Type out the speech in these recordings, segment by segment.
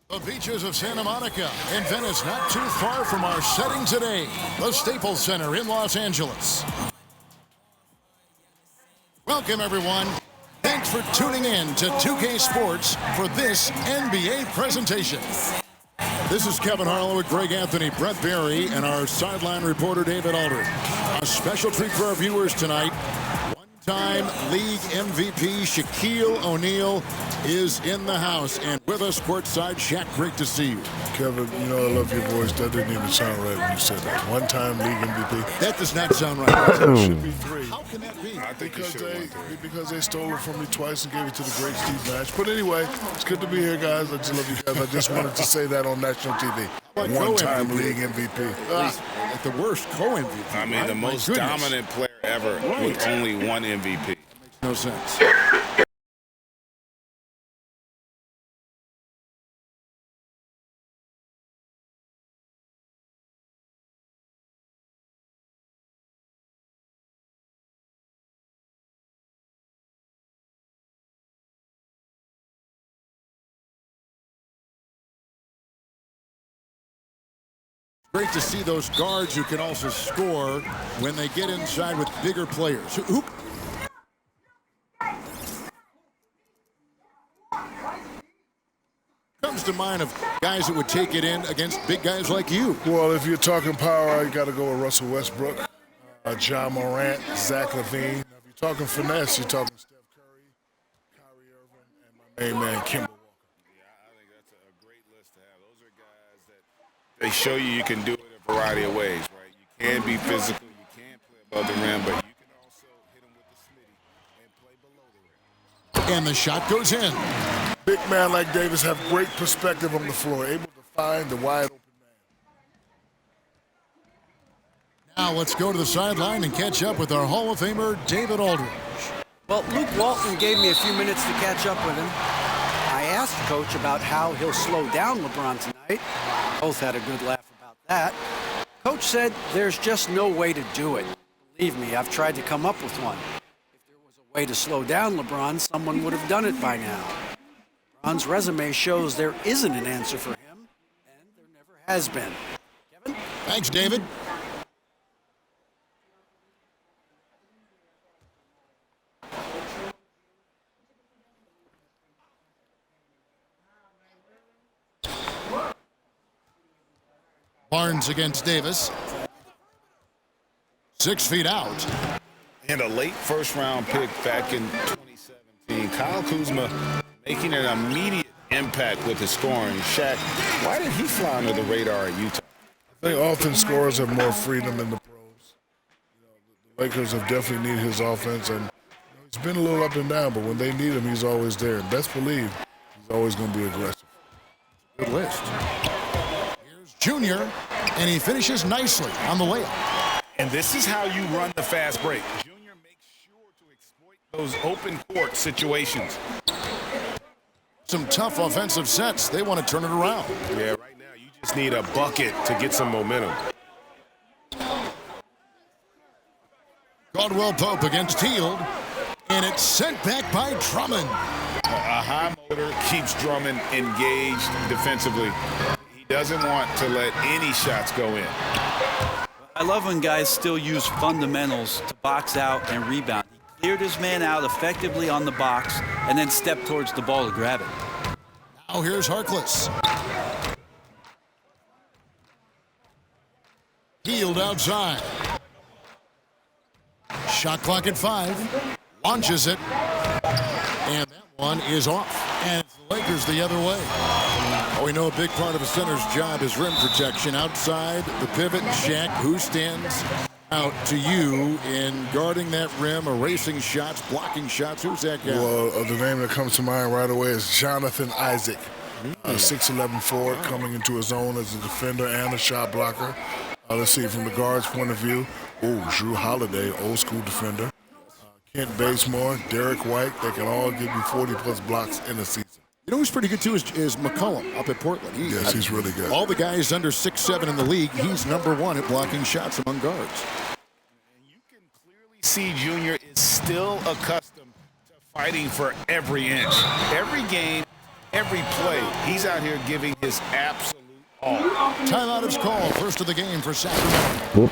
The beaches of Santa Monica and Venice, not too far from our setting today, the Staples Center in Los Angeles. Welcome, everyone. Thanks for tuning in to 2K Sports for this NBA presentation. This is Kevin Harlow with Greg Anthony, Brett Barry, and our sideline reporter, David Aldridge. A special treat for our viewers tonight. One-time league MVP Shaquille O'Neal is in the house, and with us courtside, Shaq, great to see you. Kevin, you know I love your voice. That didn't even sound right when you said that. One-time league MVP. That does not sound right. It should be 3. How can that be? I think because they stole it from me twice and gave it to the great Steve Nash. But anyway, it's good to be here, guys. I just love you guys. I just wanted to say that on national TV. One-time league MVP. At the worst, co-MVP. I mean, right? the most dominant player ever with only one MVP. Makes no sense. Great to see those guards who can also score when they get inside with bigger players. Who comes to mind of guys that would take it in against big guys like you? Well, if you're talking power, you got to go with Russell Westbrook, John Morant, Zach LaVine. Now, if you're talking finesse, you're talking Steph Curry, Kyrie Irving, and my main man, Kimber Walker. I think that's a great list to have. Those are guys that they show you can do it a variety of ways, right? You can be physical, you can play above the rim, but you can also hit them with the smitty and play below the rim. And the shot goes in. Big man like Davis have great perspective on the floor, able to find the wide open man. Now let's go to the sideline and catch up with our Hall of Famer, David Aldridge. Well, Luke Walton gave me a few minutes to catch up with him. I asked Coach about how he'll slow down LeBron tonight. Both had a good laugh about that. Coach said there's just no way to do it. Believe me, I've tried to come up with one. If there was a way to slow down LeBron, someone would have done it by now. LeBron's resume shows there isn't an answer for him, and there never has been. Kevin? Thanks, David. Barnes against Davis. 6 feet out. And a late first-round pick back in 2017. Kyle Kuzma making an immediate impact with his scoring. Shaq, why did he fly under the radar at Utah? I think often scorers have more freedom than the pros. You know, the Lakers have definitely needed his offense, and It's been a little up and down, but when they need him, he's always there. And best believe he's always going to be aggressive. Good list. Here's Junior, and he finishes nicely on the layup. And this is how you run the fast break. Junior makes sure to exploit those open court situations. Some tough offensive sets. They want to turn it around. Yeah, right now you just need a bucket to get some momentum. Caldwell Pope against Teal, and it's sent back by Drummond. A high motor keeps Drummond engaged defensively. He doesn't want to let any shots go in. I love when guys still use fundamentals to box out and rebound. He cleared his man out effectively on the box and then stepped towards the ball to grab it. Now here's Harkless. Healed outside. Shot clock at 5. Launches it. And that one is off. And it's the Lakers the other way. We know a big part of a center's job is rim protection. Outside the pivot, Shaq, who stands out to you in guarding that rim, erasing shots, blocking shots? Who's that guy? Well, the name that comes to mind right away is Jonathan Isaac. 6'11" forward coming into his own as a defender and a shot blocker. Let's see, from the guard's point of view, Drew Holiday, old school defender. Kent Bazemore, Derek White, they can all give you 40-plus blocks in a season. You know who's pretty good, too, is McCollum up at Portland. Yes, he's really good. All the guys under 6'7" in the league, he's number 1 at blocking shots among guards. And you can clearly see Junior is still accustomed to fighting for every inch. Every game, every play, he's out here giving his absolute all. Timeout is called. First of the game for Sacramento.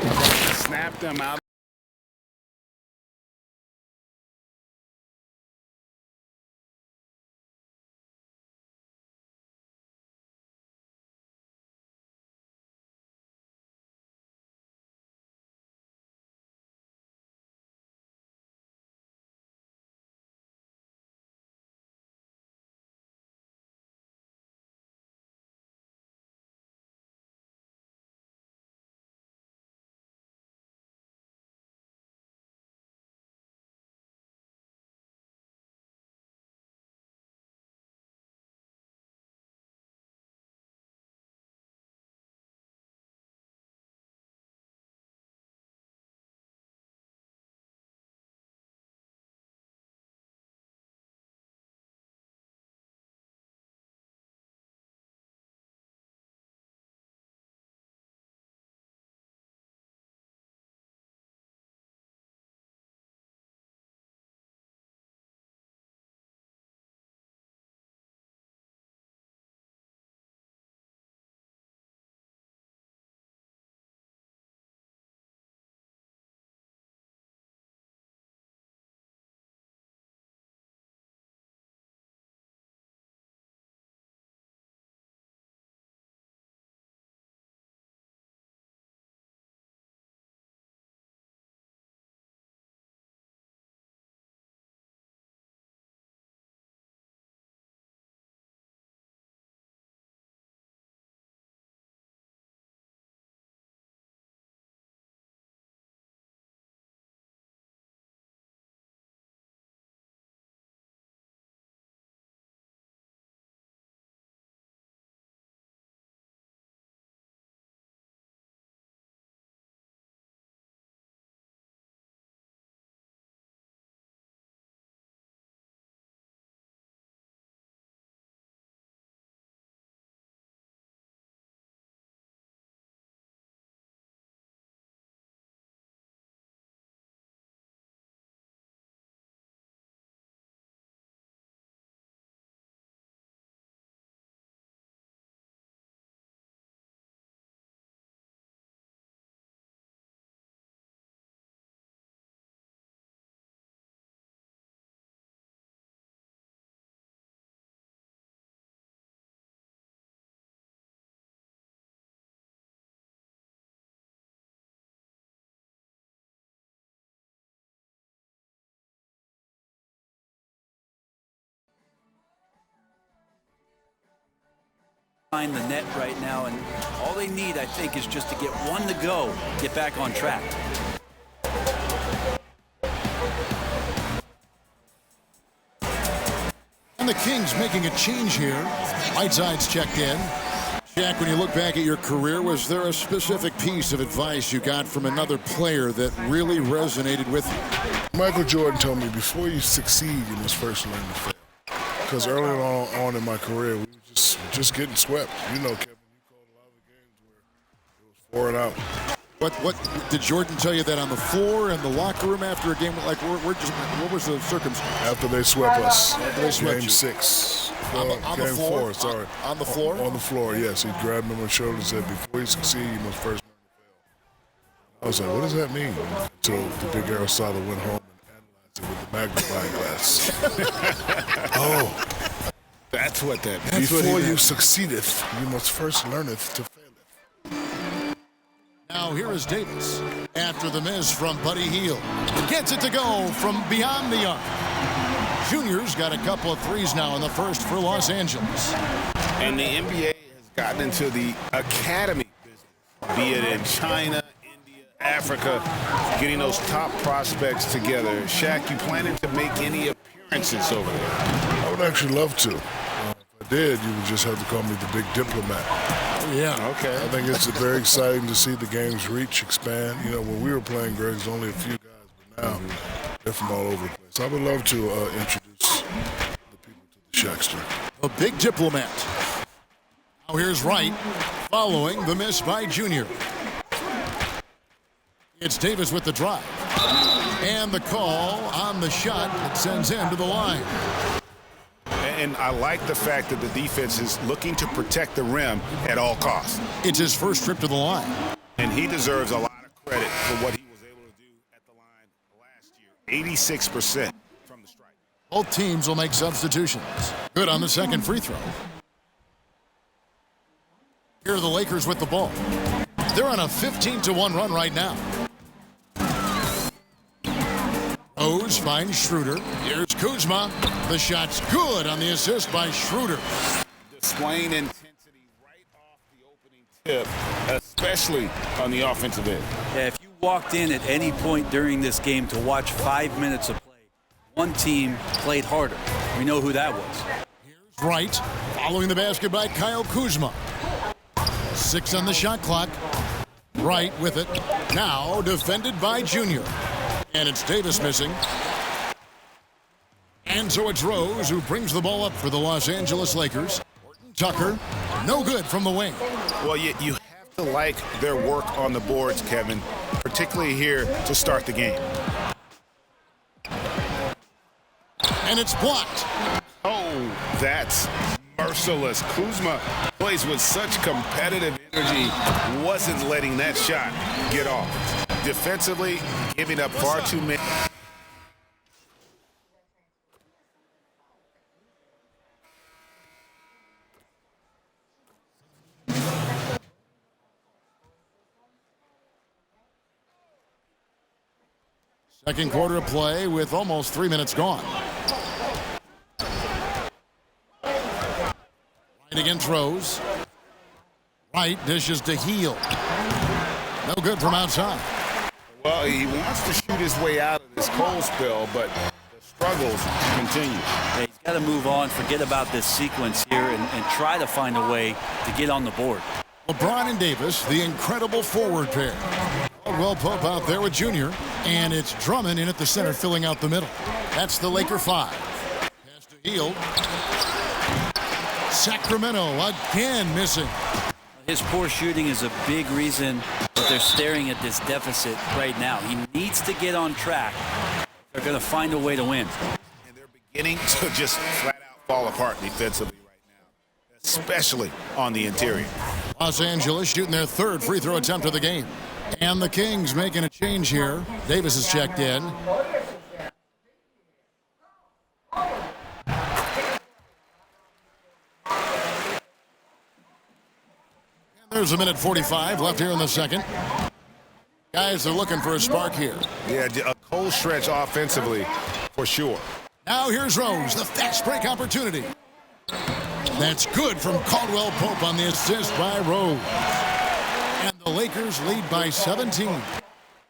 Snap them out. Find the net right now, and all they need, I think, is just to get one to go, get back on track. the Kings making a change here. Whiteside's checked in. Jack, when you look back at your career, was there a specific piece of advice you got from another player that really resonated with you? Michael Jordan told me before you succeed, you must first learn to fail. Because early on in my career, we were just getting swept. You know, Kevin, you called a lot of the games where it was 4 and out. What did Jordan tell you that on the floor and the locker room after a game? Like, what was the circumstance? After they swept us, swept game you. 6. On the game floor? 4, sorry. On the floor? On the floor, yes. He grabbed me on my shoulder and said, before you succeed, you must first learn to fail. I was like, what does that mean? So the big Aristotle went home and analyzed it with the magnifying glass. Oh. That's what that means. Before you succeedeth, you must first learneth to faileth. Now here is Davis after the miss from Buddy Hield. Gets it to go from beyond the arc. Junior's got a couple of threes now in the first for Los Angeles. And the NBA has gotten into the academy business, be it in China, India, Africa, getting those top prospects together. Shaq, you planning to make any appearances over there? I would actually love to. If I did, you would just have to call me the big diplomat. Yeah. Okay. I think it's very exciting to see the game's reach expand. You know, when we were playing, Greg, there's only a few guys, but now they're from all over the place. I would love to introduce the people to the Shackster. A big diplomat. Now here's Wright following the miss by Junior. It's Davis with the drive. And the call on the shot that sends him to the line. And I like the fact that the defense is looking to protect the rim at all costs. It's his first trip to the line. And he deserves a lot of credit for what he was able to do at the line last year. 86% from the stripe. Both teams will make substitutions. Good on the second free throw. Here are the Lakers with the ball. They're on a 15-1 run right now. Rose finds Schroeder. Here's Kuzma. The shot's good on the assist by Schroeder. Displaying intensity right off the opening tip, especially on the offensive end. Yeah, if you walked in at any point during this game to watch 5 minutes of play, one team played harder. We know who that was. Here's Wright following the basket by Kyle Kuzma. 6 on the shot clock. Wright with it. Now defended by Junior. And it's Davis missing. And so it's Rose who brings the ball up for the Los Angeles Lakers. Tucker, no good from the wing. Well, you have to like their work on the boards, Kevin, particularly here to start the game. And it's blocked. Oh, that's merciless. Kuzma plays with such competitive energy, wasn't letting that shot get off. Defensively, giving up far too many. Second quarter of play with almost 3 minutes gone. Wright against Rose. Wright dishes to Hield. No good from outside. Well, he wants to shoot his way out of this cold spell, but the struggles continue. Yeah, he's got to move on, forget about this sequence here, and try to find a way to get on the board. LeBron and Davis, the incredible forward pair. Caldwell Pope out there with Junior, and it's Drummond in at the center filling out the middle. That's the Laker 5. Pass to Hield. Sacramento again missing. His poor shooting is a big reason that they're staring at this deficit right now. He needs to get on track. They're going to find a way to win. And they're beginning to just flat out fall apart defensively right now, especially on the interior. Los Angeles shooting their third free throw attempt of the game. And the Kings making a change here. Davis is checked in. There's a minute 45 left here in the second. Guys, they're looking for a spark here. Yeah, a cold stretch offensively for sure. Now here's Rose, the fast break opportunity. That's good from Caldwell Pope on the assist by Rose. And the Lakers lead by 17.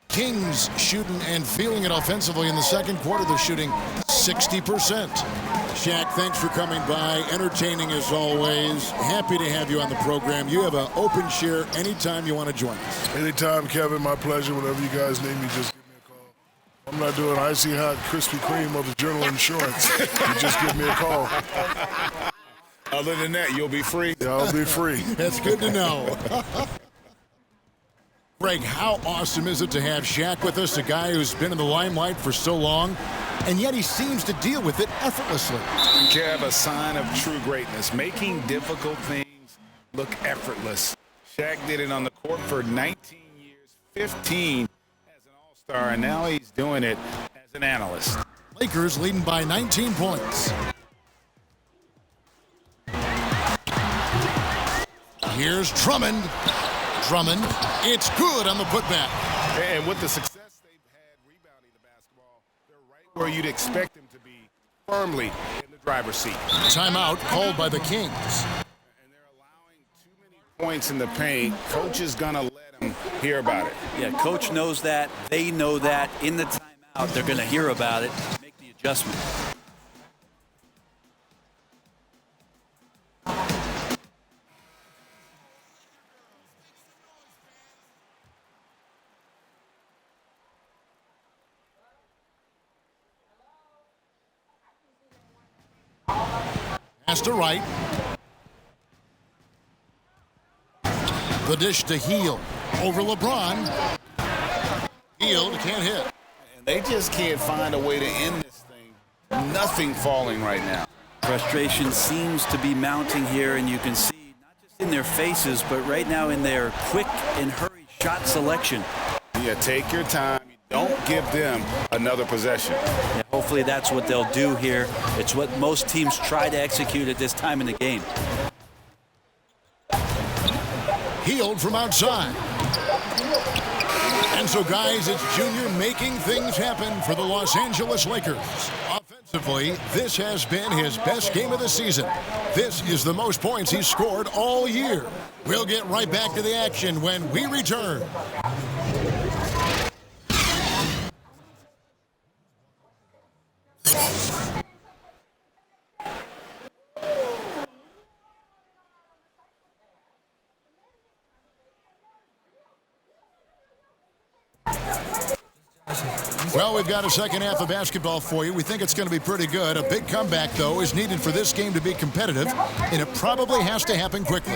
Kings shooting and feeling it offensively in the second quarter. They're shooting 60%. Shaq, thanks for coming by. Entertaining as always. Happy to have you on the program. You have an open share anytime you want to join us. Anytime, Kevin. My pleasure. Whenever you guys need me, just give me a call. I'm not doing icy hot Krispy Kreme or the General Insurance. You just give me a call. Other than that, you'll be free. Yeah, I'll be free. That's good to know. Greg, how awesome is it to have Shaq with us, a guy who's been in the limelight for so long, and yet he seems to deal with it effortlessly. Kev, a sign of true greatness, making difficult things look effortless. Shaq did it on the court for 19 years, 15 as an all-star, and now he's doing it as an analyst. Lakers leading by 19 points. Here's Drummond. Drummond, it's good on the putback. And with the success they've had rebounding the basketball, they're right where you'd expect them to be, firmly in the driver's seat. Timeout called by the Kings. And they're allowing too many points in the paint. Coach is going to let them hear about it. Yeah, coach knows that. They know that. In the timeout, they're going to hear about it, make the adjustment. Pass to right. The dish to Heel. Over LeBron. Heel can't hit. And they just can't find a way to end this thing. Nothing falling right now. Frustration seems to be mounting here, and you can see not just in their faces, but right now in their quick and hurried shot selection. Yeah, take your time. Don't give them another possession. Yeah, hopefully that's what they'll do here. It's what most teams try to execute at this time in the game. Healed from outside. And so, guys, it's Junior making things happen for the Los Angeles Lakers. Offensively, this has been his best game of the season. This is the most points he's scored all year. We'll get right back to the action when we return. Well, we've got a second half of basketball for you. We think it's going to be pretty good. A big comeback, though, is needed for this game to be competitive, and it probably has to happen quickly.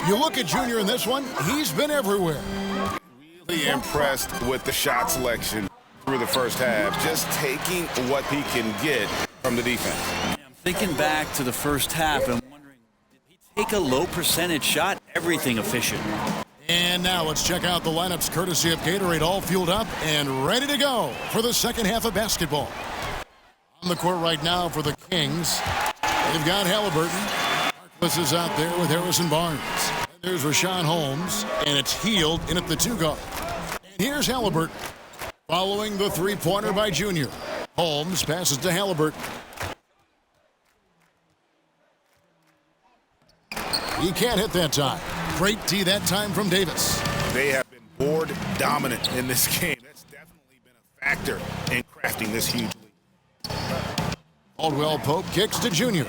You look at Junior in this one, he's been everywhere. Really impressed with the shot selection through the first half, just taking what he can get from the defense. I'm thinking back to the first half and wondering, did he take a low percentage shot? Everything efficient. And now let's check out the lineups courtesy of Gatorade, all fueled up and ready to go for the second half of basketball. On the court right now for the Kings, they've got Halliburton. Marquis is out there with Harrison Barnes. And there's Rashawn Holmes, and it's Healed in at the 2 guard. And here's Halliburton following the three-pointer by Junior. Holmes passes to Halliburton. He can't hit that time. Great D that time from Davis. They have been board dominant in this game. That's definitely been a factor in crafting this huge lead. Caldwell Pope kicks to Junior.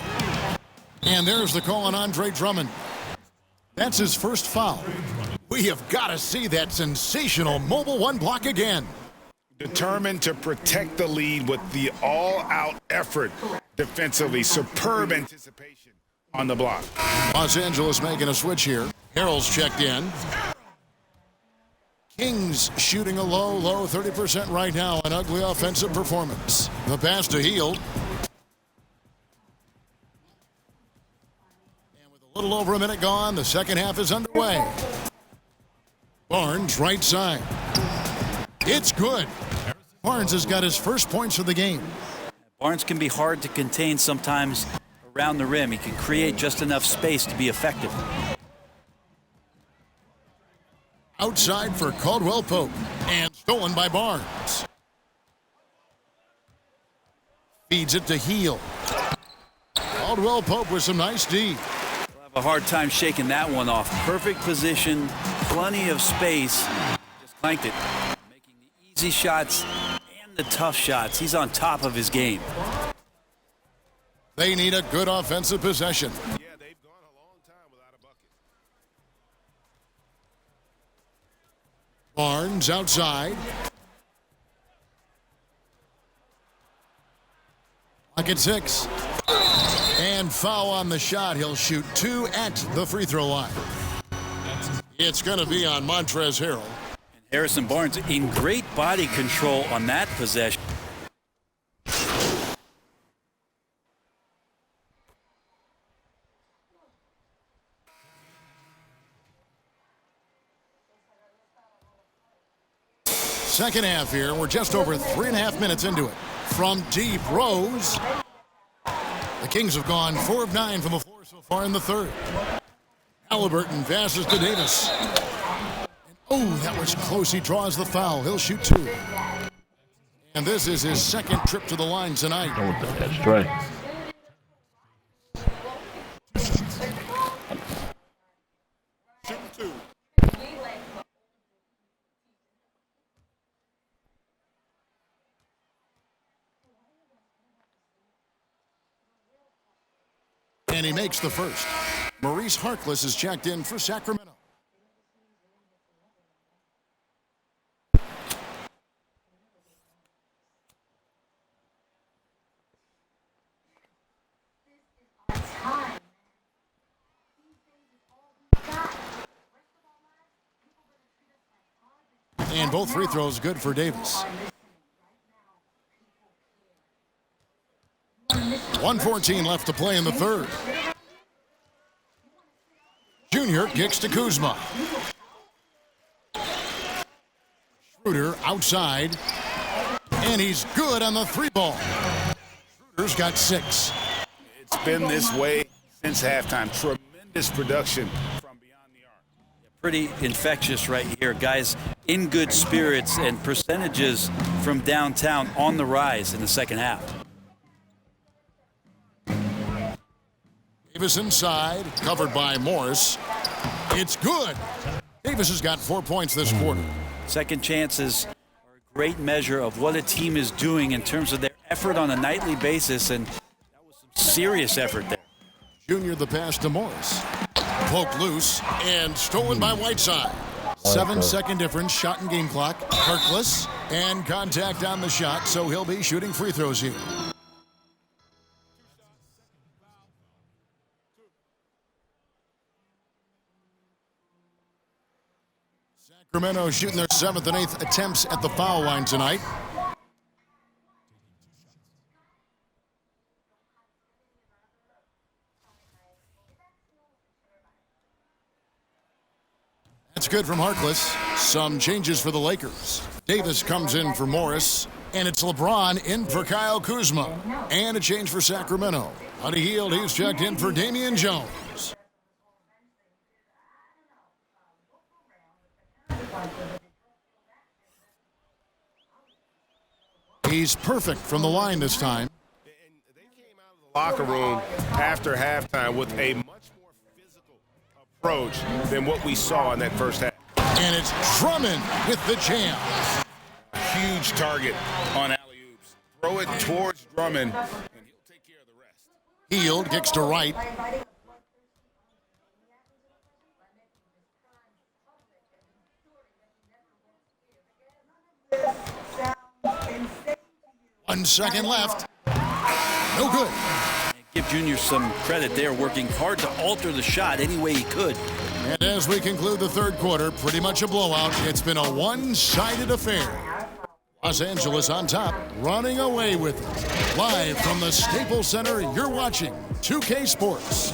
And there's the call on Andre Drummond. That's his first foul. We have got to see that sensational mobile one block again. Determined to protect the lead with the all-out effort defensively. Superb anticipation on the block. Los Angeles making a switch here. Harrell's checked in. Kings shooting a low 30% right now. An ugly offensive performance. The pass to Healed. And with a little over a minute gone, the second half is underway. Barnes right side. It's good. Barnes has got his first points of the game. Barnes can be hard to contain sometimes around the rim. He can create just enough space to be effective. Outside for Caldwell Pope. And stolen by Barnes. Feeds it to Heel. Caldwell Pope with some nice D. We'll have a hard time shaking that one off. Perfect position, plenty of space. Just clanked it. Making the easy shots and the tough shots. He's on top of his game. They need a good offensive possession. Yeah, they've gone a long time without a bucket. Barnes outside. Clock at 6. And foul on the shot. He'll shoot 2 at the free throw line. It's going to be on Montrezl Harrell. And Harrison Barnes in great body control on that possession. Second half here. We're just over 3.5 minutes into it. From deep, Rose. The Kings have gone 4 of 9 from the floor so far in the third. Halliburton passes to Davis. And, that was close. He draws the foul. He'll shoot 2. And this is his second trip to the line tonight. That's right. And he makes the first. Maurice Harkless is checked in for Sacramento. And both free throws good for Davis. 1:14 left to play in the third. Junior kicks to Kuzma. Schroeder outside. And he's good on the 3-ball. Schroeder's got 6. It's been this way since halftime. Tremendous production from beyond the arc. Pretty infectious right here. Guys in good spirits and percentages from downtown on the rise in the second half. Davis inside, covered by Morris. It's good. Davis has got 4 points this quarter. Second chances are a great measure of what a team is doing in terms of their effort on a nightly basis, and that was some serious effort there. Junior the pass to Morris. Poked loose and stolen by Whiteside. 7-second difference, shot and game clock. Harkless and contact on the shot, so he'll be shooting free throws here. Sacramento shooting their 7th and 8th attempts at the foul line tonight. That's good from Harkless. Some changes for the Lakers. Davis comes in for Morris, and it's LeBron in for Kyle Kuzma. And a change for Sacramento. Buddy Hield, he's checked in for Damian Jones. He's perfect from the line this time. And they came out of the locker room after halftime with a much more physical approach than what we saw in that first half. And it's Drummond with the jam. Huge target on alley-oops. Throw it towards Drummond, and he'll take care of the rest. Hield kicks to right. One second left. No good. Give Junior some credit there, working hard to alter the shot any way he could. And as we conclude the third quarter, pretty much a blowout. It's been a one-sided affair. Los Angeles on top, running away with it. Live from the Staples Center, you're watching 2K Sports.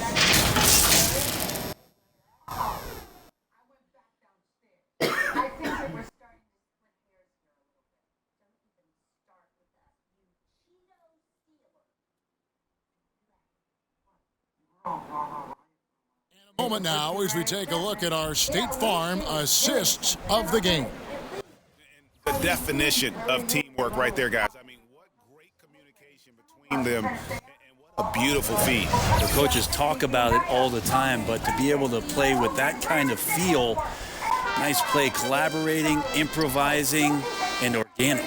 In a moment now as we take a look at our State Farm assists of the game. The definition of teamwork right there, guys. I mean, what great communication between them, and what a beautiful feed. The coaches talk about it all the time, but to be able to play with that kind of feel, nice play, collaborating, improvising, and organic.